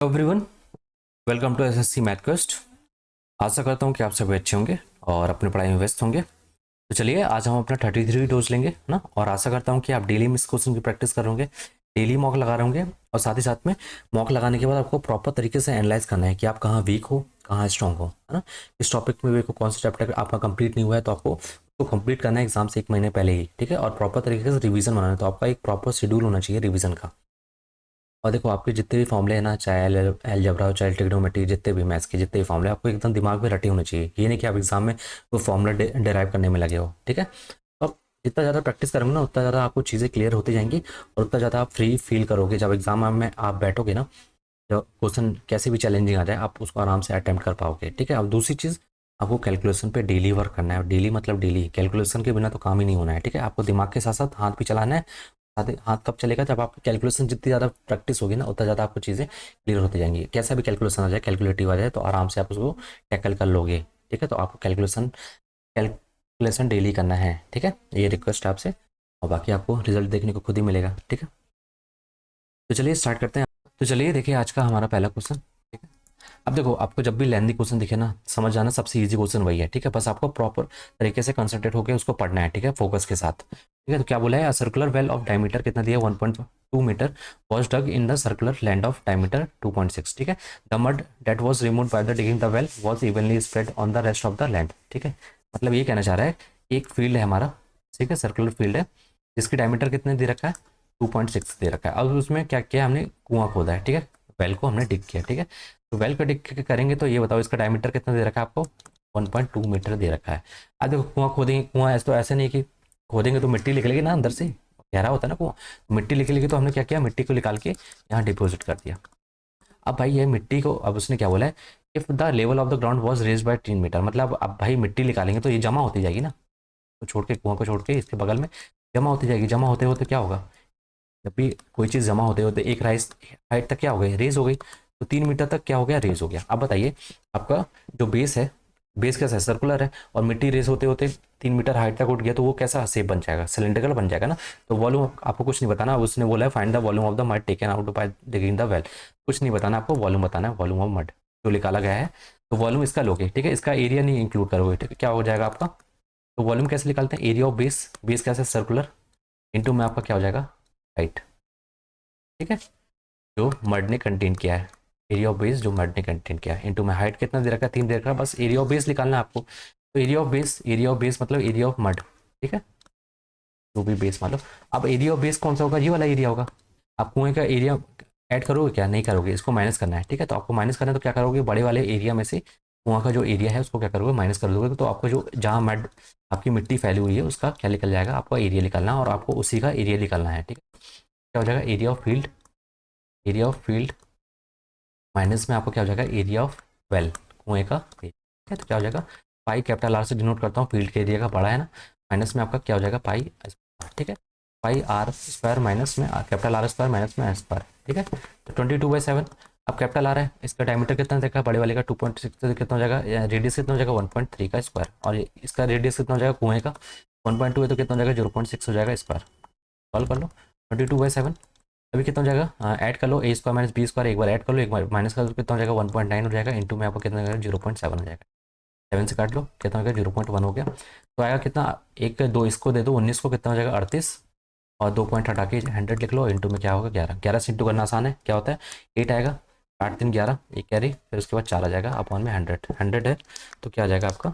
Everyone, welcome to SSC math quest. आशा करता हूँ कि आप सभी अच्छे होंगे और अपनी पढ़ाई में व्यस्त होंगे। तो चलिए आज हम अपना 33 डोज लेंगे ना, और आशा करता हूँ कि आप डेली में इस क्वेश्चन की प्रैक्टिस कर होंगे, डेली मॉक लगा रहे होंगे। और साथ ही साथ में मॉक लगाने के बाद आपको प्रॉपर तरीके से एनालाइज करना है कि आप कहाँ वीक हो, कहाँ स्ट्रांग हो, है ना। इस टॉपिक में वीक हो, कौन सा चैप्टर आपका कंप्लीट नहीं हुआ है, तो आपको उसको कंप्लीट करना है एग्जाम से 1 महीने पहले ही, ठीक है। और प्रॉपर तरीके से रिवीजन बनाना है, तो आपका एक प्रॉपर शेड्यूल होना चाहिए रिवीजन का। और देखो आपके जितने भी फॉर्मूले हैं ना, चाहे अलजेब्रा हो, चाहे ट्रिग्नोमेट्री, जितने भी मैथ्स के जितने भी फॉर्मूले, आपको एकदम दिमाग में रटे होने चाहिए। ये नहीं कि आप एग्जाम में वो फॉर्मूला डिराइव करने में लगे हो, ठीक है। तो आप जितना ज़्यादा प्रैक्टिस करोगे ना, उतना ज़्यादा आपको चीज़ें क्लियर होती जाएंगी और उतना ज़्यादा आप फ्री फील करोगे। जब एग्जाम में आप बैठोगे ना, जब क्वेश्चन कैसे भी चैलेंजिंग आ जाए, आप उसको आराम से अटेम्प्ट कर पाओगे, ठीक है। अब दूसरी चीज़, आपको कैलकुलेशन पे डेली वर्क करना है। डेली मतलब डेली, कैलकुलेशन के बिना तो काम ही नहीं होना है, ठीक है। आपको दिमाग के साथ साथ हाथ भी चलाना है। हाथ हाथ कब चलेगा? जब आपकी कैलकुलेशन जितनी ज़्यादा प्रैक्टिस होगी ना, उतना ज़्यादा आपको चीज़ें क्लियर होती जाएंगी। कैसा भी कैलकुलेशन आ जाए, कैलकुलेटिव आ जाए, तो आराम से आप उसको टैकल कर लोगे, ठीक है। तो आपको कैलकुलेशन डेली करना है, ठीक है। ये रिक्वेस्ट है आपसे, और बाकी आपको रिजल्ट देखने को खुद ही मिलेगा, ठीक है। तो चलिए स्टार्ट करते हैं। तो चलिए देखिए आज का हमारा पहला क्वेश्चन, ठीक है। अब देखो, आपको जब भी लेंदी क्वेश्चन दिखे ना, समझ जाना सबसे इजी क्वेश्चन वही है, ठीक है। बस आपको प्रॉपर तरीके से कंसंट्रेट होकर उसको पढ़ना है, ठीक है, फोकस के साथ, ठीक है। तो क्या बोला है, सर्कुलर वेल ऑफ डायमीटर कितना दिया, 1.2 meter was dug in the circular land of diameter 2.6, ठीक है। The mud that was remove by the digging the well was evenly spread on the rest of the land, ठीक है। मतलब ये कहना चाह रहा है, एक फील्ड है हमारा, ठीक है, सर्कुलर फील्ड है, जिसकी डायमीटर कितने दे रखा है, 2.6 दे रखा है। अब उसमें क्या किया हमने, कुआं खोदा है, ठीक है, वेल को हमने डिग किया, ठीक है। तो वेल का डिग करेंगे तो ये बताओ इसका डायमीटर कितना दे रखा है आपको, 1.2 मीटर दे रखा है। अब देखो कुआं खोदेंगे, कुआं ऐसे तो ऐसे नहीं कि खोदेंगे तो मिट्टी निकलेगी ना अंदर से, गहरा होता है ना कुआं, तो मिट्टी निकलेगी। तो हमने क्या किया, मिट्टी को निकाल के यहाँ डिपोजिट कर दिया। अब भाई ये मिट्टी को, अब उसने क्या बोला है, if the level of the ground was raise by 3 meter, मतलब अब भाई मिट्टी निकालेंगे तो ये जमा होती जाएगी ना, तो छोड़ के कुआं को छोड़ के इसके बगल में जमा होती जाएगी। जमा होते होते क्या होगा, जब भी कोई चीज़ जमा होते होते एक राइस हाइट तक क्या हो गई, रेज हो गई, तो 3 मीटर तक क्या हो गया, रेज हो गया। अब बताइए आपका जो बेस है, बेस कैसा है, सर्कुलर है, और मिट्टी रेस होते होते 3 मीटर हाइट तक उठ गया, तो वो कैसा शेप बन जाएगा, सिलेंड्रिकल बन जाएगा ना। तो वॉल्यूम आपको कुछ नहीं बताना, उसने बोला है find the volume of the mud taken out by digging the well. कुछ नहीं बताना आपको, वॉल्यूम बताना है, वॉल्यूम ऑफ मड जो निकाला गया है। तो वॉल्यूम इसका लोगे, ठीक है, इसका एरिया नहीं इंक्लूड करोगे, ठीक है। क्या हो जाएगा आपका, तो वॉल्यूम कैसे निकालते हैं, एरिया ऑफ बेस, बेस कैसे सर्कुलर, इंटू में आपका क्या हो जाएगा, हाइट, ठीक है, जो मर्ड ने कंटेन किया है, एरिया ऑफ बेस जो मर्ड ने कंटेन किया है, इनटू में हाइट कितना दे रखा है, 3 दे रखा है, बस एरिया ऑफ बेस निकालना है आपको। तो area of base, area of base मतलब एरिया ऑफ मड, ठीक है, जो भी बेस मान लो। अब एरिया ऑफ बेस कौन सा होगा, ये वाला एरिया होगा। आप कुएं का एरिया ऐड करोगे क्या, नहीं करोगे, इसको माइनस करना है, ठीक है। तो आपको माइनस करना है तो क्या करोगे, बड़े वाले एरिया में से कुआं का जो एरिया है उसको क्या करोगे, माइनस कर दोगे। तो आपको जो जहाँ मड आपकी मिट्टी फैली हुई है उसका क्या निकल जाएगा, आपका एरिया निकलना है, और आपको उसी का एरिया निकलना है, ठीक है। क्या हो जाएगा, area of field, area of field minus में आपको क्या हो जाएगा, एरिया ऑफ वेल, कुएं का एरिया, ठीक है। तो क्या हो जाएगा, पाई कैपिटल आर से डिनोट करता हूँ, फील्ड के एरिया का बड़ा है ना, माइनस में आपका क्या हो जाएगा, पाई स्क्वायर, ठीक है। पाई आर स्क्वायर माइनस में कैपिटल आर स्क्वायर माइनस में स्क्वायर, ठीक है। तो 22/7। अब कैपिटल आर है, इसका डायमीटर कितना देखा, बड़े वाले का 2.6, कितना हो जाएगा, रेडियस कितना हो जाएगा 1.3 का स्क्वायर, और इसका रेडियस कितना हो जाएगा कुएं का 1.2 है, तो कितना हो जाएगा 0.6 हो जाएगा स्क्वायर। सॉल्व कर लो, 22/7। अभी कितना हो जाएगा, ऐड कर लो, ए स्क्वायर माइनस बी स्क्वायर, एक बार ऐड कर लो, एक बार माइनस कर लो, कितना हो जाएगा 1.9 हो जाएगा, इंटू में आपको कितना हो जाएगा 0.7 हो जाएगा। 7 से काट लो, कितना हो गया 0.1 हो गया। तो आएगा कितना, एक दो इसको दे दो 19 को, कितना हो जाएगा 38, और 2 पॉइंट हटा के 100 लिख लो, इंटू में क्या होगा 11, 11 से इंटू करना आसान है, क्या होता है 8 आएगा, 8 3 11, एक कैरी, फिर उसके बाद 4 आ जाएगा, अपॉन में 100 है, तो क्या आ जाएगा आपका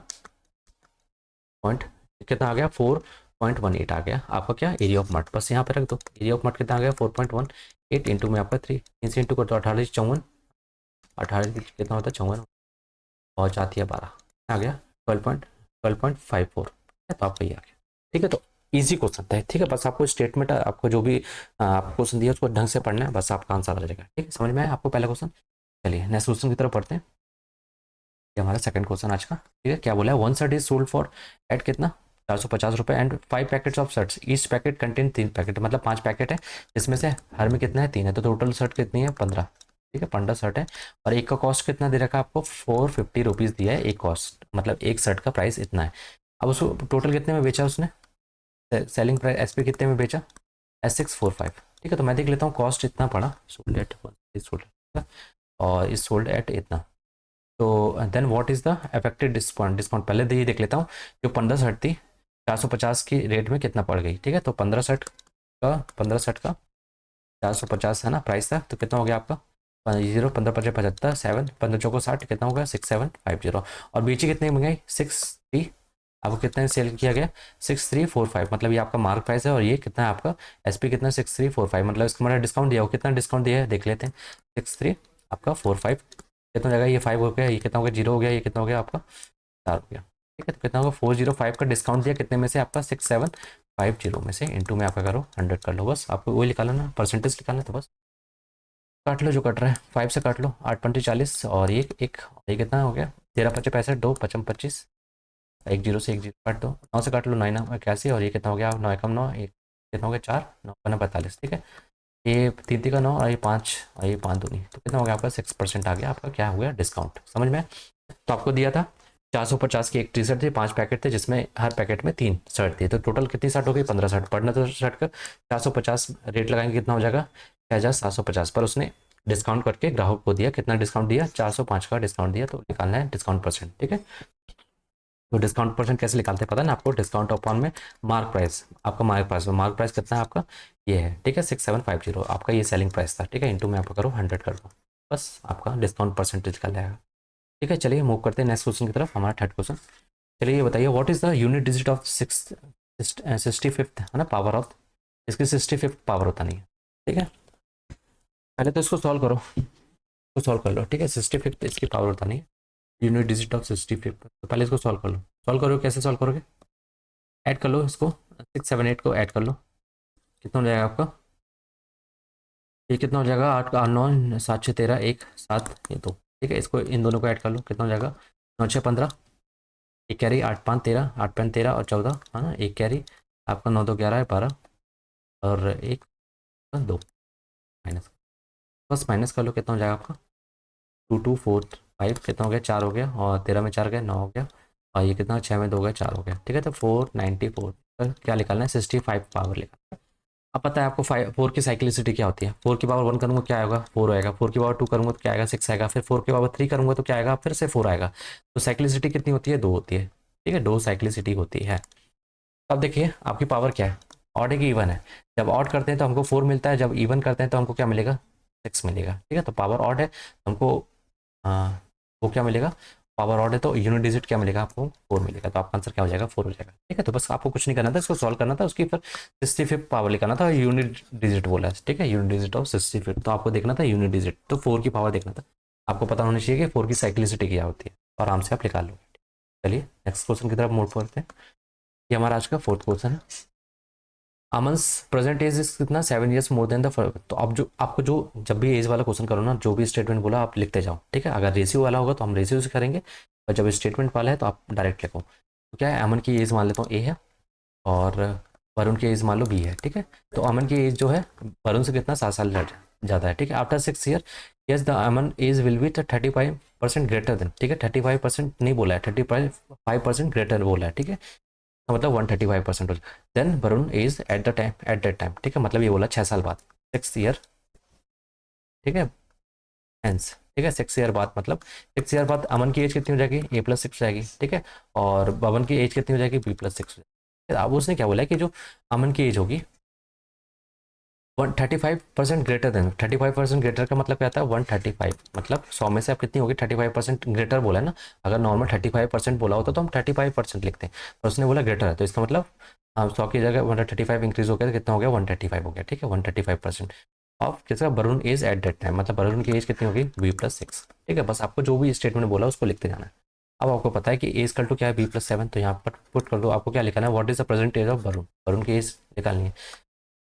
पॉइंट, कितना आ गया 4.18 आ गया आपका, क्या एरिया ऑफ मट, बस यहाँ पे रख दो, एरिया ऑफ मट कितना आ गया 4.18, इंटू में आपका 3, 3 से इंटू कर दो, 18 54, 18 कितना होता है 54, और जाती है 12, आ गया 12.54, तो आपका ये आ गया, ठीक है। तो इजी क्वेश्चन था, ठीक है। बस आपको स्टेटमेंट, आपको जो भी आपको क्वेश्चन दिया उसको ढंग से पढ़ना है, बस आपका आंसर आ जाएगा, ठीक है। समझ में आया आपको पहला क्वेश्चन। चलिए नेक्स्ट क्वेश्चन की तरफ पढ़ते हैं, ये हमारा सेकंड क्वेश्चन आज का, ठीक है। क्या बोला है, 1 shirt is sold for at कितना, 450 रुपये, and 5 packets of shirts, each packet contain 3 packet, मतलब 5 पैकेट है, जिसमें से हर में कितना है 3 है, तो टोटल शर्ट कितनी है 15, ठीक है, 15 शर्ट है। और एक का कॉस्ट कितना दे रखा है आपको, 450 रुपीज़ दिया है एक कॉस्ट, मतलब एक शर्ट का प्राइस इतना है। अब उसको टोटल कितने में बेचा उसने, सेलिंग प्राइस एस पी कितने में बेचा, S645, ठीक है। तो मैं देख लेता हूँ कॉस्ट इतना पड़ा, सोल्ड एट, और इज सोल्ड एट इतना। तो then what is the affected discount, discount पहले ये देख लेता हूँ। जो 1560 थी 450 की रेट में कितना पड़ गई, ठीक है। तो 1560 का 450 है ना प्राइस था, तो कितना हो गया आपका 15 15 7 15 चौको 60, कितना हो गया 6750। और बेची कितने में गई 63, आपको कितने सेल किया गया 6345, मतलब ये आपका मार्क प्राइस है। और ये कितना है आपका एसपी कितना 6345, मतलब इसका मतलब डिस्काउंट दिया हो, कितना डिस्काउंट दिया है देख लेते हैं। 63 आपका 45 कितना हो जाएगा, ये 5 हो गया, ये कितना हो गया 0 हो गया, ये कितना हो गया आपका 4 हो गया, ठीक है। तो कितना होगा 405 का डिस्काउंट दिया कितने में से आपका 6750 में से, इंटू में आपका करो 100 कर लो, बस आपको वही निकालना ना, परसेंटेज निकालना, तो बस काट लो जो कट रहा है 5 से काट लो, 8 पंचे 40 और ये कितना हो गया 13 पंचे 65, 2 55 25, एक जीरो से एक जीरो काट दो, 9 से काट लो 9 9 81, और ये कितना हो गया 9 एकम 9, एक कितना हो गया 4 9 45, ठीक है। ये 3 3 का 9 और ये 5 और ये 5 दूनी, तो कितना हो गया आपका 6% आ गया, आपका क्या हो गया डिस्काउंट, समझ में। तो आपको दिया था 450 की एक टी शर्ट थी, 5 पैकेट थे जिसमें हर पैकेट में 3 शर्ट थी, तो टोटल कितनी शर्ट हो गई 15 शर्ट, पढ़ना तो शर्ट का 450 रेट लगाएंगे कितना हो जाएगा 6750, पर उसने डिस्काउंट करके ग्राहक को दिया, कितना डिस्काउंट दिया 405 का डिस्काउंट दिया, तो निकालना है डिस्काउंट परसेंट, ठीक है। तो डिस्काउंट परसेंट कैसे निकालते हैं पता है ना आपको, डिस्काउंट अपॉन में मार्क प्राइस, आपका मार्क प्राइस कितना है आपका ये है, ठीक है 6750, आपका ये सेलिंग प्राइस था, ठीक है, इंटू में आपका करो 100 कर दो, बस आपका डिस्काउंट परसेंटेज निकल जाएगा, ठीक है। चलिए मूव करते हैं नेक्स्ट क्वेश्चन की तरफ, हमारा थर्ड क्वेश्चन। चलिए ये बताइए what is the unit digit of 65th है ना पावर ऑफ, इसकी 65th पावर होता नहीं है, ठीक है। पहले तो इसको सॉल्व करो, तो सॉल्व कर लो, ठीक है 65th इसकी पावर होता नहीं है, यूनिट डिजिट ऑफ 65th, तो पहले इसको सॉल्व कर लो, सॉल्व करो कैसे सॉल्व करोगे, ऐड कर लो इसको 678 को ऐड कर लो, कितना हो जाएगा आपका, ये कितना हो जाएगा 8 8 9 7 6 13 1 7 ये 2, ठीक है। इसको इन दोनों को ऐड कर लो, कितना हो जाएगा 9 6 15, एक कैरी 8 5 13, 8 5 13 और 14 है ना, एक कैरी आपका 9 2 11 है 12, और एक 2 माइनस, बस माइनस कर लो, कितना हो जाएगा आपका 2 2 4 5, कितना हो गया 4 हो गया, और 13 में 4 गया 9 हो गया, और ये कितना 6 में 2 गया 4 हो गया, ठीक है। तो 494 पर क्या निकालना है 65 पावर निकालना है। अब पता है आपको 4 की साइक्लिसिटी क्या होती है, 4 की पावर 1 करूँगा क्या आएगा 4 आएगा, 4 की पावर 2 करूँगा तो क्या आएगा 6 आएगा, फिर 4 की पावर 3 करूँगा तो क्या आएगा फिर से 4 आएगा, तो साइक्लिसिटी कितनी होती है 2 होती है, ठीक है 2 साइक्लिसिटी होती है। अब देखिए आपकी पावर क्या है, ऑड है कि इवन है, जब ऑड करते हैं तो हमको 4 मिलता है, जब इवन करते हैं तो हमको क्या मिलेगा 6 मिलेगा, ठीक है। तो पावर ऑड है हमको वो क्या मिलेगा, पावर ऑड है तो यूनिट डिजिट क्या मिलेगा आपको 4 मिलेगा, तो आपका आंसर क्या हो जाएगा 4 हो जाएगा, ठीक है। तो बस आपको कुछ नहीं करना था, इसको सॉल्व करना था, उसकी फिर 65 पावर निकालना था, यूनिट डिजिट बोला है, ठीक है यूनिट डिजिट ऑफ 65, तो आपको देखना था यूनिट डिजिट, तो 4 की पावर देखना था, आपको पता होना चाहिए कि 4 की साइक्लिसिटी क्या होती है, और आराम से आप निकाल लो। चलिए नेक्स्ट क्वेश्चन की तरफ मूव करते हैं, ये हमारा आज का फोर्थ क्वेश्चन है। अमन्स प्रेजेंट एज इज कितना 7 ईयर्स मोर देन द, तो अब जो आपको जो जब भी एज वाला क्वेश्चन करो ना, जो भी स्टेटमेंट बोला आप लिखते जाओ, ठीक है। अगर रेशियो वाला होगा तो हम रेशियो से करेंगे, और जब स्टेटमेंट वाला है तो आप डायरेक्ट लिखो। तो क्या है अमन की एज मान लेता हूँ ए है, और वरुण की एज मान लो बी है, ठीक है। तो अमन की एज जो है वरुण से कितना 7 साल ज़्यादा है, ठीक है। After 6 years the Aman age will be 35% greater than, ठीक है 35% नहीं बोला है, 35% ग्रेटर बोला है, ठीक है, तो मतलब 135% हो, then Varun is at that time, ठीक है, मतलब ये बोला 6 साल बाद 6 ईयर, ठीक है हेंस, ठीक है 6 ईयर बाद, मतलब 6 ईयर बाद अमन की एज कितनी हो जाएगी A+6 जाएगी, ठीक है, और बवन की एज कितनी हो जाएगी B+6 हो जाएगी। अब उसने क्या बोला है कि जो अमन की एज होगी 135% ग्रेटर देन, 35% ग्रेटर का मतलब क्या आता है 135, मतलब 100 में से आप कितनी होगी 35% ग्रेटर बोला है ना, अगर नॉर्मल 35% बोला होता तो हम 35% लिखते हैं, पर उसने बोला ग्रेटर है, तो इसका मतलब 100 की जगह 135 इंक्रीज हो गया, तो कितना हो गया 135 हो गया, ठीक है 135% ऑफ किसका Varun age at that time, मतलब वरुण की एज कितनी होगी B+6, ठीक है। बस आपको जो भी स्टेटमेंट बोला उसको लिखते जाना है। अब आपको पता है कि एज कल टू क्या है B+7, तो यहाँ पर पुट कर दो, आपको क्या लिखना है what is the present age of Varun, Varun की एज निकालनी है,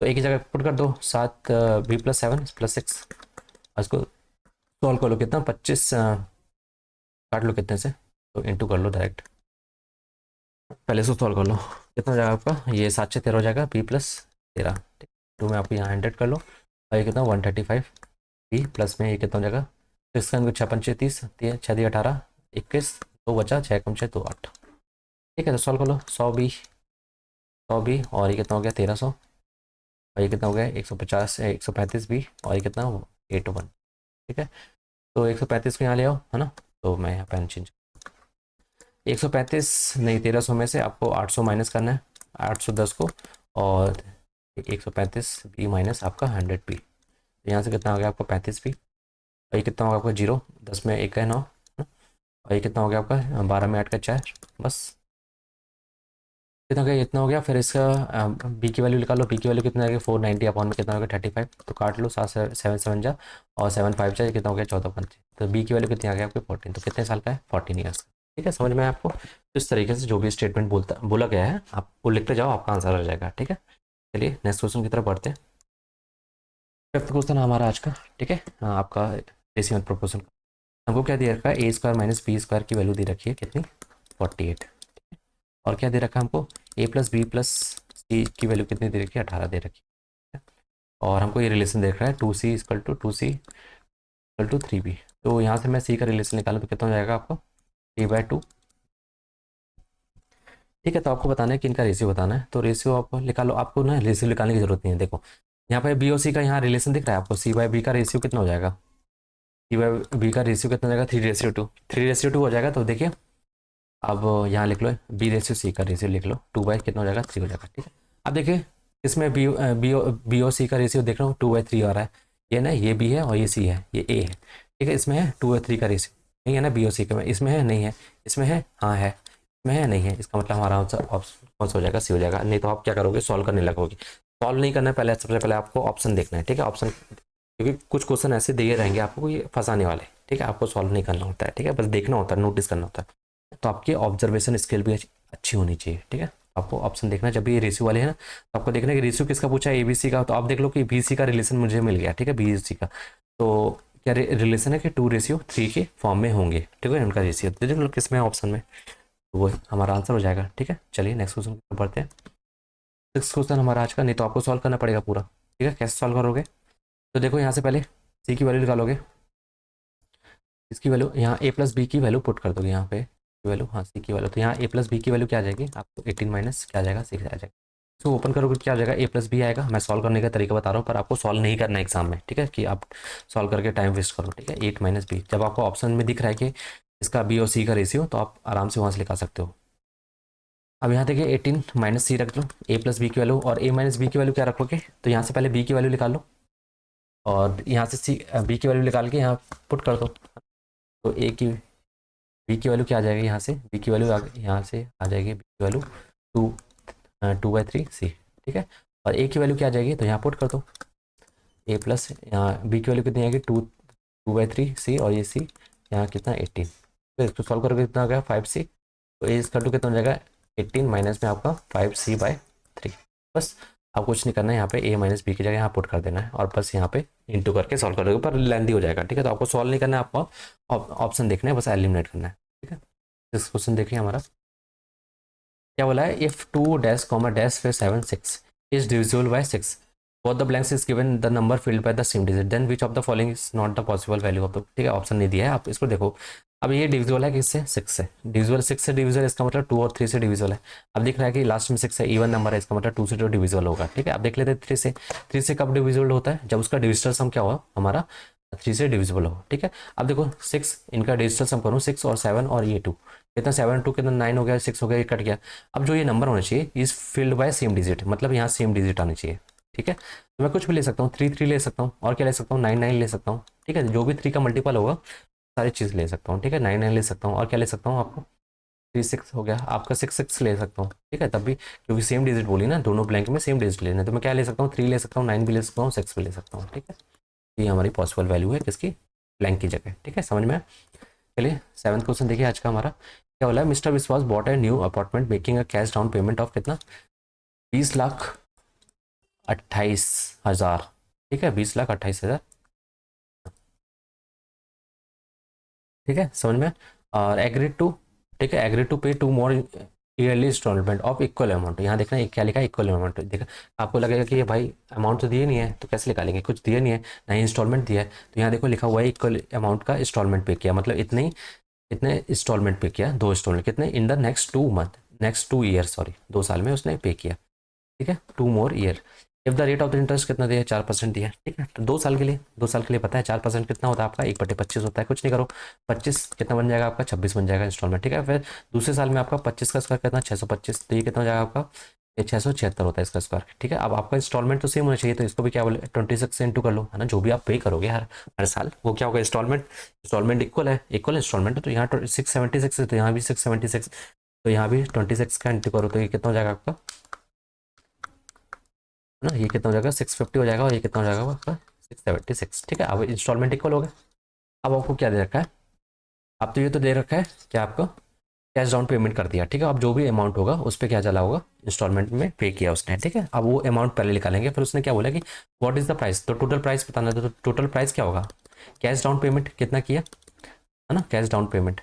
तो एक ही जगह पुट कर दो 7 B+7 + 6, इसको सॉल्व कर लो, कितना 25 काट लो कितने से, तो इंटू कर लो डायरेक्ट, पहले इसको सॉल्व कर लो, कितना हो जाएगा आपका ये 7 6 13 हो जाएगा B+13, ठीक, टू में आपको यहाँ 100 कर लो, और ये कितना 135 बी प्लस में ये कितना हो जाएगा 6 का 6 5 30, 6 × 18 21, 2 बचा 6 कम 6 2 8, ठीक है। तो सॉल्व कर लो 100 बी और ये कितना हो गया 1300, और ये कितना हो गया 150 135 बी, और ये कितना 81, ठीक है। तो 135 को यहाँ ले आओ, है ना। तो मैं यहाँ पेन चेंज, 135 नहीं 1300 में से आपको 800 माइनस करना है, 810 को, और 135 बी माइनस आपका 100 पी। यहाँ से कितना हो गया आपका 35 पी, और ये कितना होगा आपका 0, 10 में 1 है 9, और ये कितना हो गया आपका 12 में 8 का 4, बस कितना हो गया, इतना हो गया। फिर इसका बी की वैल्यू निकालो, बी की वैल्यू कितना है 490 अपॉन में कितना हो गया 35, तो काट लो, 7 7 जा और 7 5 जा, कितना हो गया 14 तो बी की वैल्यू कितनी आ गया आपके 14, तो कितने साल का है 14 ईयर्स का। ठीक है, समझ में आया आपको। तो इस तरीके से जो भी स्टेटमेंट बोला गया है आपको लिखते जाओ, आपका आंसर आ जाएगा। ठीक है, चलिए नेक्स्ट क्वेश्चन की तरफ बढ़ते हैं। फिफ्थ क्वेश्चन हमारा आज का, ठीक है, आपका डेसिमल प्रोपोर्शन। हमको क्या दे रखा है, ए स्क्वायर माइनस बी स्क्वायर की वैल्यू दे रखी है कितनी 48, और क्या दे रखा है हमको ए प्लस बी प्लस सी की वैल्यू कितनी दे रखी है 18 दे रखी है, और हमको ये रिलेशन देख रहा है 2c इक्वल टू 3b। तो यहाँ से मैं सी का रिलेशन निकालूँ तो कितना हो जाएगा आपको 3/2। ठीक है, तो आपको बताना है कि इनका रेशियो बताना है, तो रेशियो आपको निकालो, आपको ना रेशियो निकालने की जरूरत नहीं है। देखो यहाँ पे बी और सी का यहाँ रिलेशन दिख रहा है आपको, c/b का रेशियो कितना हो जाएगा, c/b का रेशियो कितना हो जाएगा 3:2, 3:2 हो जाएगा। तो देखिए अब यहाँ लिख लो बी रेशियो सी का रेशियो लिख लो, 2/, कितना हो जाएगा 3 हो जाएगा। ठीक है, अब देखिए इसमें बी और सी का रेशियो देख रहा हूँ 2/3 आ रहा है, ये ना ये बी है और ये सी है, ये ए है। ठीक है, इसमें है 2/3 का रेशियो, नहीं है ना बी और सी का, इसमें है नहीं है, इसमें है हाँ है, इसमें है नहीं है, इसका मतलब हमारा आंसर कौन सा हो जाएगा सी हो जाएगा। नहीं तो आप क्या करोगे सॉल्व करने लगोगे, सॉल्व नहीं करना है पहले, सबसे पहले आपको ऑप्शन देखना है। ठीक है, ऑप्शन, क्योंकि कुछ क्वेश्चन ऐसे दिए रहेंगे आपको ये फंसाने वाले। ठीक है, आपको सॉल्व नहीं करना होता है, ठीक है, बस देखना होता है, नोटिस करना होता है। तो आपकी ऑब्जर्वेशन स्किल भी अच्छी होनी चाहिए। ठीक है, आपको ऑप्शन देखना जब भी ये रेशियो वाले हैं ना, तो आपको देखना है कि रेशियो किसका पूछा है एबीसी का, तो आप देख लो कि बीसी का रिलेशन मुझे मिल गया। ठीक है, बीसी का तो क्या रिलेशन है कि 2:3 के फॉर्म में होंगे। ठीक है, उनका रेशियो तो देख लो किस में ऑप्शन में, तो वो हमारा आंसर हो जाएगा। ठीक है, चलिए नेक्स्ट क्वेश्चन पढ़ते हैं। नेक्स्ट क्वेश्चन हमारा आज का, नहीं तो आपको सॉल्व करना पड़ेगा पूरा। ठीक है, कैसे सॉल्व करोगे, तो देखो यहाँ से पहले सी की वैल्यू निकालोगे, इसकी वैल्यू यहाँ ए प्लस बी की वैल्यू पुट कर दोगे यहाँ पे वैल्यू, हाँ सी की वैल्यू, तो यहाँ ए प्लस बी की वैल्यू क्या आ जाएगी आपको 18 माइनस क्या आ जाएगा 6 आ जाएगा। तो ओपन करोगे क्या आ जाएगा ए प्लस बी आएगा। मैं सॉल्व करने का तरीका बता रहा हूँ, पर आपको सॉल्व नहीं करना है एग्जाम में। ठीक है, कि आप सॉल्व करके टाइम वेस्ट करो। ठीक है, 8 माइनस बी, जब आपको ऑप्शन में दिख रहा है कि इसका बी और सी का रेशियो, तो आप आराम से वहाँ से निकाल सकते हो। अब यहाँ देखिए 18 माइनस सी रख लो, ए प्लस बी की वैल्यू, और ए माइनस बी की वैल्यू क्या रखोगे, तो यहाँ से पहले बी की वैल्यू निकाल लो, और यहाँ से सी बी की वैल्यू निकाल के यहाँ पुट कर दो। तो ए की बी की वैल्यू क्या आ जाएगी, यहाँ से बी की वैल्यू यहाँ से आ जाएगी बी की वैल्यू 2/3 सी। ठीक है, और ए की वैल्यू क्या आ जाएगी, तो यहाँ पुट कर दो ए प्लस, यहाँ बी की वैल्यू कितनी आएगी 2/3 सी, और ये सी यहाँ कितना 18। तो इसको सॉल्व करोगे कितना आ गया 5c, तो ए इसका टू कितना हो जाएगा 18 माइनस में आपका 5c/3। बस अब कुछ नहीं करना है, यहाँ पे ए माइनस बी की जगह यहाँ पुट कर देना है, और बस यहाँ पे इंटू करके सॉल्व कर दोगे, पर लेंदी हो जाएगा। ठीक है, तो आपको सॉल्व नहीं करना है, आपको ऑप्शन देखना है, बस एलिमिनेट करना है। ठीक है, इस क्वेश्चन देखिए हमारा क्या बोला है, इफ 2 कॉमा डैश फिर 7 6 is divisible by 6, both the blanks is given the number filled by the same digit, then which of the following is not the possible value of the। ठीक है, option नहीं दिया है, आप इसको देखो। अब ये डिविजिबल है किससे 6 से, डिविजिबल 6 से डिविजिबल, इसका मतलब 2 और 3 से डिविजिबल है। अब दिख रहा है कि लास्ट में 6 है, इवन नंबर है, इसका मतलब 2 से 2 डिविजिबल होगा। ठीक है, अब देख लेते हैं 3 से कब डिविजिबल होता है, जब उसका डिजिटल सम क्या हुआ हमारा 3 से डिविजिबल हो। ठीक है, अब देखो 6 इनका डिजिटल सम करूँ, 6 और 7 और ये 2, कितना 7 2 कितना 9 हो गया, 6 हो गया, ये कट गया। अब जो ये नंबर होना चाहिए is filled by same digit, मतलब यहाँ सेम डिजिट आनी चाहिए। ठीक है, तो मैं कुछ भी ले सकता हूँ, 3 3 ले सकता हूँ, और क्या ले सकता हूँ 9 9 ले सकता हूँ। ठीक है, जो भी 3 का मल्टीपल होगा सारी चीज़ ले सकता हूँ। ठीक है, 9 9 ले सकता हूँ, और क्या ले सकता हूँ आपको 3 6 हो गया, आपका 6 6 ले सकता हूँ। ठीक है, तब भी क्योंकि सेम डिजिट बोली ना, दोनों ब्लैंक में सेम डिजिट लेना है, तो मैं क्या ले सकता हूँ 3 ले सकता हूँ, 9 भी ले सकता हूँ, 6 भी ले सकता हूँ। ठीक है, ये हमारी पॉसिबल वैल्यू है किसकी, ब्लैंक की जगह। ठीक है, समझ में। चलिए 7th क्वेश्चन देखिए आज का हमारा क्या बोला है, मिस्टर विश्वास bot a new apartment making a cash down payment of कितना 20,28,000। ठीक है, 20,28,000। ठीक है, समझ में। और एग्रीड टू, ठीक है, agreed to pay 2 more yearly instalment of equal amount. यहाँ देखना क्या लिखा है इक्वल अमाउंट, देखा आपको लगेगा कि ये भाई अमाउंट तो दिए नहीं है तो कैसे निकालेंगे, कुछ दिए नहीं है ना ही इंस्टॉलमेंट दिया है, तो यहाँ देखो लिखा हुआ है इक्वल अमाउंट का इंस्टॉलमेंट पे किया, मतलब इतने इंस्टॉलमेंट पे किया, 2 इंस्टॉलमेंट कितने in the next 2 month, next 2 year, sorry 2 साल में उसने पे किया। ठीक है, 2 more year, if the rate of the interest कितना दिया है, 4% दिया है, ठीक है। तो 2 साल के लिए, 2 साल के लिए पता है 4% कितना होता है आपका, 1/25 होता है। कुछ नहीं करो, 25 कितना बन जाएगा आपका, 26 बन जाएगा इंस्टॉलमेंट, ठीक है। फिर दूसरे साल में आपका 25 का स्क्वायर कितना, 625, तो ये कितना हो जाएगा आपका, ये 676 होता है इसका स्क्वायर, ठीक है। अब आपका इंस्टॉलमेंट तो सेम होना चाहिए, तो इसको भी क्या बोले, 26 से इंटू कर लो, है ना। जो भी आप पे करोगे हर हर साल, वो क्या होगा, इंस्टॉलमेंट। इंस्टॉलमेंट इक्वल है, इक्वल इंस्टॉलमेंट है, तो यहाँ 676 है, तो यहाँ भी 676, तो यहाँ भी 26 का इंटू करो, तो ये कितना हो जाएगा आपका, है ना। ये कितना हो जाएगा, 650 हो जाएगा, और ये कितना हो जाएगा आपका, 676, ठीक है। अब इंस्टॉलमेंट इक्वल हो गया। अब आपको क्या दे रखा है, अब तो ये तो दे रखा है कि आपको कैश डाउन पेमेंट कर दिया, ठीक है। अब जो भी अमाउंट होगा उस पर क्या चला होगा, इंस्टॉलमेंट में पे किया उसने, ठीक है। अब वो अमाउंट पहले निकालेंगे, फिर उसने क्या बोला कि व्हाट इज द प्राइस, तो टोटल प्राइस बताना है, तो टोटल प्राइस क्या होगा, कैश डाउन पेमेंट कितना किया, है ना, कैश डाउन पेमेंट,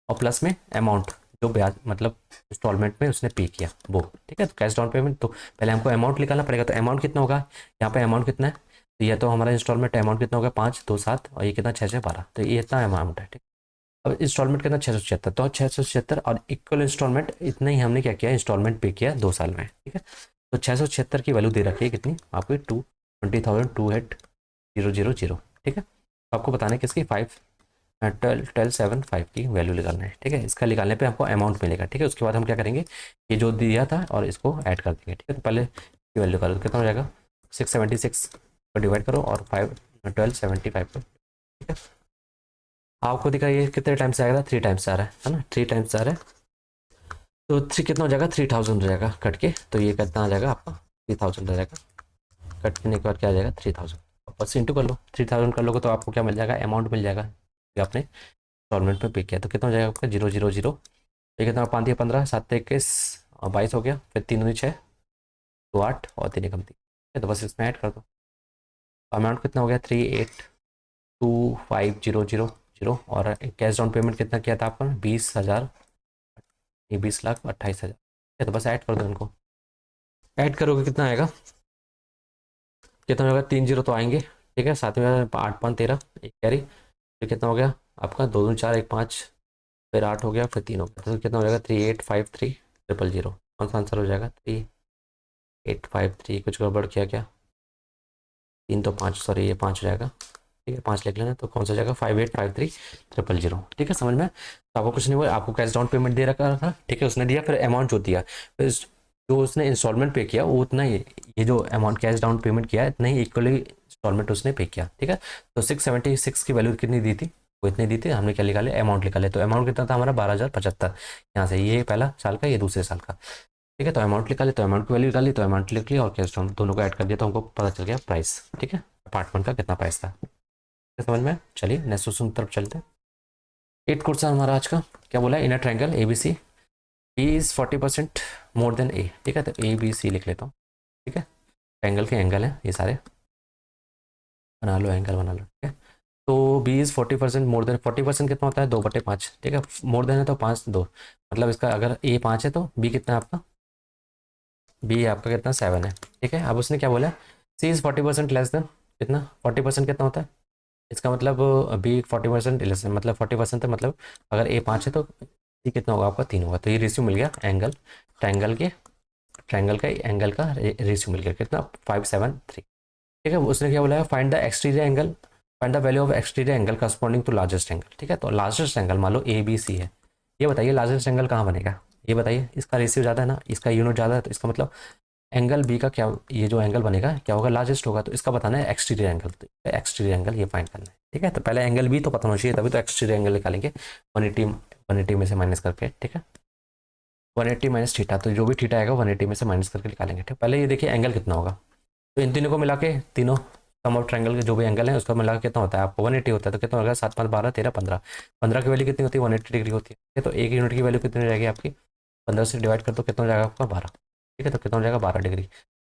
और प्लस में अमाउंट जो ब्याज मतलब इंस्टॉलमेंट में उसने पे किया वो, ठीक है। तो कैश डाउन पेमेंट, तो पहले हमको अमाउंट निकालना पड़ेगा, तो अमाउंट कितना होगा, यहाँ पे अमाउंट कितना है, तो ये तो हमारा इंस्टॉलमेंट अमाउंट कितना होगा, 5 2 7, और ये कितना 6 6 12, तो ये इतना अमाउंट है, ठीक। अब इंस्टॉलमेंट कितना, 676, तो 676 और इक्वल इंस्टॉलमेंट, इतना ही हमने क्या किया, इंस्टॉलमेंट पे किया 2 साल में, ठीक है। तो 676 की वैल्यू दे रखी है कितनी आपकी, 220,000 ठीक है। तो आपको बताना है किसकी, 12,755 की वैल्यू निकालना है, ठीक है। इसका निकालने पे आपको अमाउंट मिलेगा, ठीक है। उसके बाद हम क्या करेंगे, ये जो दिया था और इसको ऐड कर देंगे, ठीक है। तो पहले इसकी वैल्यू करो, कितना हो जाएगा, 676 को डिवाइड करो और 1275 को, ठीक है। आपको दिखा ये कितने टाइम्स आएगा, 3 टाइम्स आ रहा है ना, 3 टाइम्स आ रहा है, तो 3 कितना हो जाएगा, 3000 हो जाएगा कट के, तो ये कितना आ जाएगा आपका, 3000 हो जाएगा, कट करने के बाद क्या आ जाएगा, 3000, वापस से इंटू कर लो, 3000 कर लोगे तो आपको क्या मिल जाएगा, अमाउंट मिल जाएगा जो आपने इंस्टॉलमेंट में पे किया। तो कितना हो जाएगा आपका, 0 0 0, ये कितना, 5 दिया 15, 7 21 और 22 हो गया, फिर 3 दूनी 6, 2 8 और 3 एकम 3, तो बस इसमें ऐड कर दो। अमाउंट कितना हो गया, 382500, और कैश डाउन पेमेंट कितना किया था आपने, 20,000, ये 20,28,000, तो बस ऐड कर दो इनको। ऐड करोगे कितना आएगा, कितना होगा, 3 0 तो आएंगे, ठीक है। साथ में 8 5 13, एक कैरी, फिर कितना हो गया आपका, 2 2 4 1 5, फिर 8 हो गया, फिर 3 हो गया, तो कितना हो जाएगा, 3853,000, कौन सा आंसर हो जाएगा, 3853, कुछ गड़बड़ किया क्या, 3 तो 5, सॉरी ये 5 हो जाएगा, ठीक है, 5 लिख लेना, तो कौन सा जाएगा, 5853,000, ठीक है। समझ में, तो आपको कुछ नहीं हुआ, आपको कैश डाउन पेमेंट दे रखा था, ठीक है, उसने दिया, फिर अमाउंट जो दिया, फिर जो उसने इंस्टॉलमेंट पे किया वो उतना ही, ये जो अमाउंट कैश डाउन पेमेंट किया इतना ही इक्वली इंस्टॉलमेंट उसने पे किया, ठीक है। तो 676 की वैल्यू कितनी दी थी, वो इतनी दी थी, हमने क्या निकाले, अमाउंट निकाले, तो अमाउंट कितना था हमारा, 12,075, यहाँ से ये पहला साल का, ये दूसरे साल का, ठीक है। तो अमाउंट निकाले, तो अमाउंट की वैल्यू निकाली, तो अमाउंट लिख लिया, और कैश डाउन दोनों को ऐड कर दिया, तो हमको पता चल गया प्राइस, ठीक है, अपार्टमेंट का कितना प्राइस था, समझ में। चलिए नेक्स्ट क्वेश्चन की तरफ चलते हैं। 8 क्वेश्चन हमारा आज का, क्या बोला है, in a triangle A B C, B is 40% more than A, ठीक है। तो ए बी सी लिख लेता हूँ, ठीक है। ट्रायंगल के एंगल हैं ये सारे, बना लो एंगल बना लो, ठीक है। तो बी इज 40% मोर देन, 40% कितना होता है, 2/5, ठीक है। मोर देन है तो 5 2, मतलब इसका अगर ए 5 है तो बी कितना है आपका, बी आपका कितना 7 है, ठीक है। अब उसने क्या बोला, सी इज 40% लेस देन, कितना 40% कितना होता है, इसका मतलब बी 40% लेस, मतलब 40% है, मतलब अगर ए 5 है तो सी कितना होगा आपका, 3 होगा, तो ये रेशियो मिल गया एंगल, ट्रायंगल के, ट्रायंगल का एंगल का रेशियो मिल गया कितना, 573, ठीक है। उसने क्या बोला है, find the exterior angle, find the value of exterior angle corresponding to largest angle, ठीक है। तो लार्जेस्ट एंगल मान लो ए बी सी है, ये बताइए लार्जेस्ट एंगल कहाँ बनेगा, ये बताइए, इसका रेशियो ज़्यादा है ना, इसका यूनिट ज़्यादा है, तो इसका मतलब एंगल बी का क्या, ये जो एंगल बनेगा क्या होगा, लार्जेस्ट होगा, तो इसका बताना है एक्सटीरियर एंगल, तो एक्सटीरियर एंगल ये फाइंड करना है, ठीक है। तो पहले एंगल बी तो पता होना चाहिए, तभी तो एक्सटीरियर एंगल निकालेंगे, 180 में से माइनस करके, ठीक है। 180 माइनस थीटा, तो जो भी थीटा आएगा 180 में से माइनस करके निकालेंगे, ठीक। पहले ये देखिए एंगल कितना होगा, तो इन तीनों को मिला के, तीनों सम ऑफ ट्रायंगल के जो भी एंगल है उसका मिला के कितना होता है आपको, 180 होता है, तो कितना होगा, 7 5 12 13 15, 15 की वैल्यू कितनी होती है, 180 डिग्री होती है, ठीक है। तो एक यूनिट की वैल्यू कितनी हो जाएगी आपकी, 15 से डिवाइड कर दो, कितना हो जाएगा आपका 12, ठीक है। तो कितना हो जाएगा 12 डिग्री।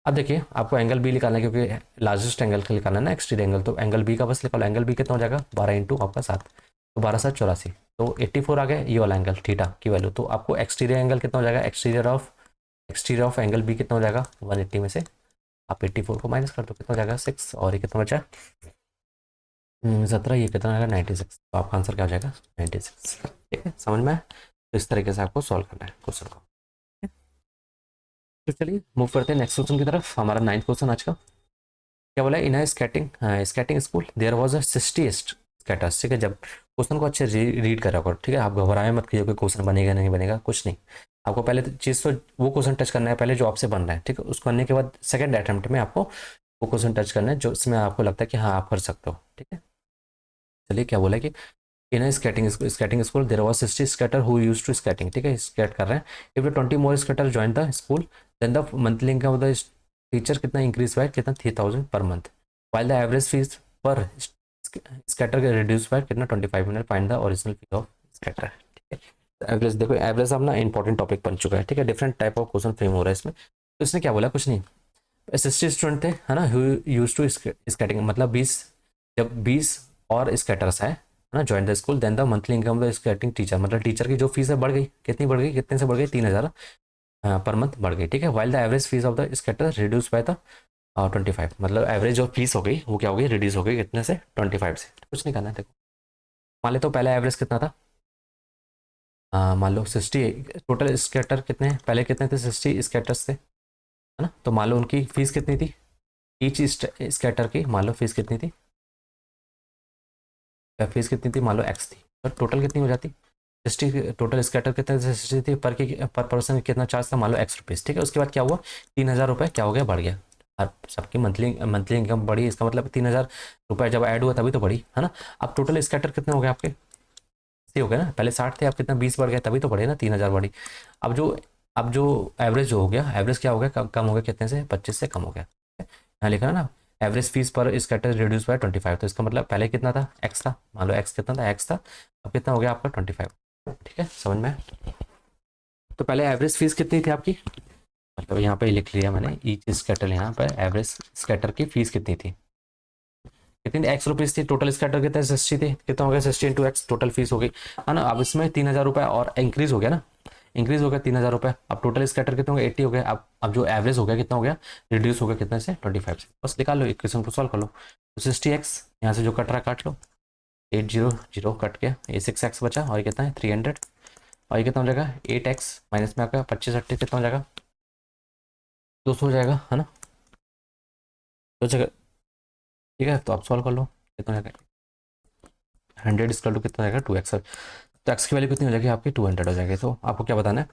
अब देखिए आपको एंगल बी निकालना है, क्योंकि लार्जेस्ट एंगल का निकालना है ना एक्सटीरियर एंगल, तो एंगल बी का बस निकालो, एंगल बी कितना हो जाएगा, 12 इंटू आपका 7, तो 12 7 84, तो 84 आ गया ये वाला एंगल थीटा की वैल्यू। तो आपको एक्सटीरियर एंगल कितना हो जाएगा, एक्सटीरियर ऑफ एंगल बी कितना हो जाएगा, 180 में से आप 84 को माइनस कर दो, कितना हो जाएगा 6, और ये कितना बचा, 17, ये कितना आएगा 96, तो आपका आंसर क्या हो जाएगा 96, ठीक है। समझ में आया? तो इस तरीके से आपको सॉल्व करना है क्वेश्चन को। तो चलिए मूव करते हैं नेक्स्ट क्वेश्चन की तरफ। हमारा 9th क्वेश्चन आज का क्या बोला, in skating school there was a 60 skaters. ठीक है, जब क्वेश्चन को अच्छे रीड करा करो, ठीक है, आप घबराए मत कि क्वेश्चन बनेगा नहीं बनेगा, कुछ नहीं। आपको पहले चीज़ तो वो क्वेश्चन टच करना है पहले जो आपसे बन रहा है, ठीक है, उसको करने के बाद सेकंड अटेम्प्ट में आपको वो क्वेश्चन टच करना है जो इसमें आपको लगता है कि हाँ आप कर सकते हो। ठीक है, चलिए क्या बोला कि इन a skating school there was 60 skater who used to skating। ठीक है, स्केट कर रहे हैं। If the 20 more skater join the school then the monthly income of the teacher कितना इंक्रीज बाय कितना 3000 per month, while the average fees per skater के reduce by कितना 2500। Find the original fee of skater. ठीक है, average देखो, average अपना important topic बन चुका है। ठीक है, different type of question frame हो रहा है इसमें। तो इसने क्या बोला, कुछ नहीं, 60 स्टूडेंट थे है ना, यूज टू स्केटिंग, मतलब 20, जब 20 और स्केटर्स है ना join the school then the monthly income the skating teacher, मतलब टीचर की जो फीस है बढ़ गई, कितनी बढ़ गई, कितने से बढ़ गई, 3000 पर मंथ बढ़ गई। ठीक है, while the average fees of the skater reduce by the 25, मतलब एवरेज जो फीस हो गई वो क्या हो गई, रिड्यूस हो गई कितने से, 25 से। कुछ नहीं करना है, देखो मान ले तो पहले एवरेज कितना था, मान लो 60, टोटल स्केटर कितने हैं पहले, कितने थे, 60 स्केटर्स थे है ना। तो मान लो उनकी फीस कितनी थी, ईच स्केटर की मान लो फीस कितनी थी, फीस कितनी थी, मान लो एक्स थी, तो टोटल कितनी हो जाती, 60, टोटल स्कैटर कितने 60 थी, पर पर्सन कितना चार्ज था, मान लो ₹X। ठीक है, उसके बाद क्या हुआ, 3000 रुपये क्या हो गया, बढ़ गया। हर सबकी मंथली मंथली इनकम बढ़ी, इसका मतलब 3000 रुपये जब ऐड हुआ तभी तो बढ़ी है ना। अब टोटल स्कैटर कितने हो गए आपके, सही हो गया ना, पहले 60 थे, अब कितना 20 बढ़ गया, तभी तो बढ़े ना, 3000 बढ़ी। अब जो एवरेज जो हो गया, एवरेज क्या हो गया, कम हो गया कितने से, 25 से कम हो गया। यहाँ लिखा है ना, एवरेज फीस पर स्कैटर रिड्यूस बाय 25, तो इसका मतलब पहले कितना था, एक्स था, मान लो एक्स कितना था, एक्स था, अब कितना हो गया आपका 25। ठीक है, समझ में। तो पहले एवरेज फीस कितनी थी आपकी, मतलब यहाँ पे लिख लिया मैंने, ईच स्कैटर, यहाँ पर एवरेज स्कैटर की फीस कितनी थी, कितनी ₹X थी, टोटल स्कैटर कितने 60 थे, कितना हो गया 60 इंटू एक्स, टोटल फीस हो गई है ना। अब इसमें 3000 रुपये और इंक्रीज हो गया ना, इंक्रीज हो गया 3000 रुपये, अब टोटल स्कैटर कितने हो गए 80 हो गए। अब जो एवरेज हो गया कितना हो गया, रिड्यूस हो गया कितने से 25 से। बस निकाल लो, इक्वेशन को सॉल्व कर लो। तो 60x यहाँ से जो कट रहा काट लो, 800 कट के ये 6x बचा, और ये कितना है 300, और ये कितना हो जाएगा 8x माइनस में आपका 25 80 कितना हो जाएगा 200 हो जाएगा है ना। तो जगह ठीक है, तो आप सॉल्व कर लो, कितना हो जाएगा 100 इसका टू कितना हो जाएगा 2x, तो x की वैल्यू कितनी हो जाएगी आपकी 200 हो जाएगी। तो आपको क्या बताना है,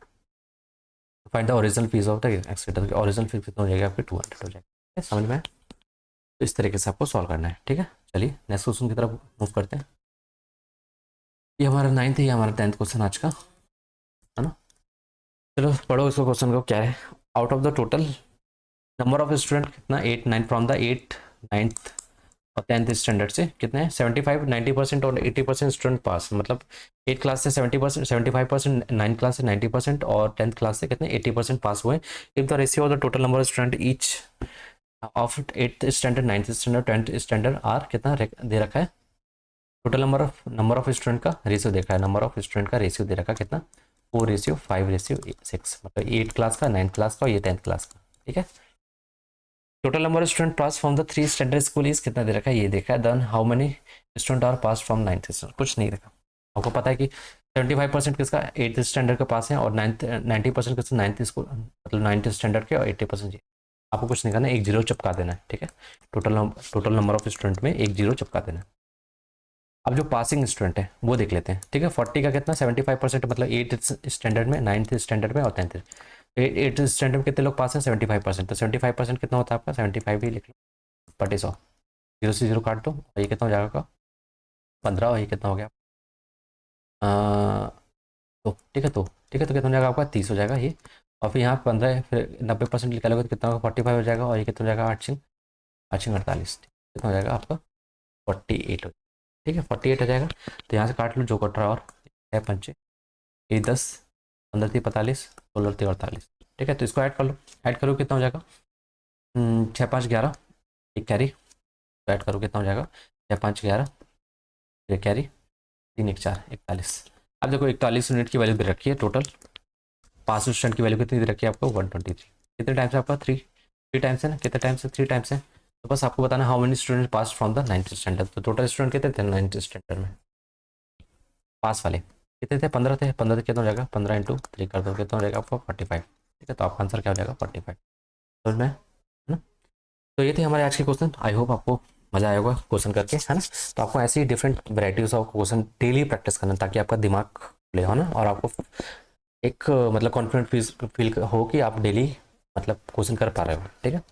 find the original fees of the Exeter की ओरिजिनल फीस कितना हो जाएगी आपकी 200 हो जाएगी। ठीक है, समझ में। तो इस तरीके से आपको सॉल्व करना है। ठीक है, चलिए नेक्स्ट क्वेश्चन की तरफ मूव करते हैं। ये हमारा 9th है, ये हमारा 10th क्वेश्चन आज का है ना। चलो पढ़ो इसको, क्वेश्चन को क्या है, out of the total number of student कितना 8 9 फ्रॉम द 8 9th और 10th स्टैंडर्ड से कितने हैं 75 90% और 80% स्टूडेंट पास, मतलब 8 क्लास से 70% 75%, 9 क्लास से 90% और 10th क्लास से कितने 80% पास हुए। If the ratio of the total number of student each of 8th standard 9th standard 10th standard are कितना दे रखा है, टोटल नंबर ऑफ स्टूडेंट का रेशियो देखा है, नंबर ऑफ स्टूडेंट का रेशियो दे रखा है कितना 4:5:6, मतलब 8 क्लास का 9th क्लास का और ये 10th क्लास का। ठीक है, total number of student pass from the 3 standard school is कितना दे रखा है, ये देखा है। Then how many student are pass from 9th standard, कुछ नहीं देखा। आपको पता है कि 75% किसका 8th स्टैंडर्ड के पास है और 90% किसका 9th स्कूल, मतलब 9th स्टैंडर्ड के और 80% ये। आपको कुछ नहीं करना, एक जीरो चिपका देना है। ठीक है, टोटल नंबर ऑफ स्टूडेंट में एक जीरो चिपका देना है। अब जो पासिंग स्टूडेंट है वो देख लेते हैं। ठीक है, 40 का कितना 75%, मतलब 8th स्टैंडर्ड में 9th स्टैंडर्ड में और 10th 8th स्टैंडर्ड में कितने लोग पास हैं 75%, तो 75% कितना होता है आपका 75 ही लिख लो बटे 100, जीरो से जीरो काट दो, और ये कितना हो जाएगा आपका 15, और ये कितना हो गया तो ठीक है, तो कितना हो जाएगा आपका 30 हो जाएगा ये, और फिर यहाँ 15 फिर 90% निकालोगे तो कितना होगा 45 हो जाएगा, और ये कितना हो जाएगा 8 8 48, कितना हो जाएगा आपका 48 हो। ठीक है, 48 हो जाएगा, तो यहाँ से काट लो जो कट रहा, और 6 5 ये 10 15 3 45 16 3 48। ठीक है, तो इसको ऐड कर लो, ऐड करो कितना हो जाएगा 6 5 11 एक कैरी, तो ऐड करो कितना हो जाएगा 6 5 11 एक कैरी 3 1 4 41। अब देखो 41 यूनिट की वैल्यू दे रखी है, टोटल पास स्टूडेंट की वैल्यू कितनी दे रखी है आपको 123, कितने टाइम्स है आपका 3 टाइम्स है ना, कितने टाइम्स है 3 टाइम्स है। तो बस आपको बताना how many student pass from the 9th standard, तो टोटल स्टूडेंट कितने थे 9th स्टैंडर्ड में पास वाले कितने थे 15 थे, 15 कितना हो जाएगा 15 इंटू 3 कर दो कितना हो जाएगा आपको 45। ठीक है, तो आपका आंसर क्या हो जाएगा 45। समझ में है ना? तो ये थे हमारे आज के क्वेश्चन। आई होप आपको मजा आया होगा क्वेश्चन करके, है ना? तो आपको ऐसी different varieties of question daily practice करना, ताकि आपका दिमाग खुले हो ना, और आपको एक मतलब कॉन्फिडेंट फील हो कि आप डेली मतलब क्वेश्चन कर पा रहे हो। ठीक है,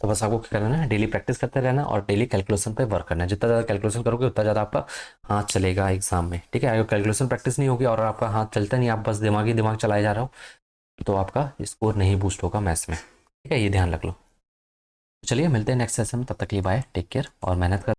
तो बस आपको क्या करना है, डेली प्रैक्टिस करते रहना और डेली कैलकुलेशन पे वर्क करना है। जितना ज़्यादा कैलकुलेशन करोगे उतना ज़्यादा आपका हाथ चलेगा एग्जाम में। ठीक है, अगर कैलकुलेशन प्रैक्टिस नहीं होगी और आपका हाथ चलता नहीं, आप बस दिमाग चलाए जा रहे हो, तो आपका स्कोर नहीं बूस्ट होगा मैथ्स में। ठीक है, ये ध्यान रख लो। चलिए मिलते हैं नेक्स्ट सेशन में, तब तक के लिए बाय, टेक केयर और मेहनत कर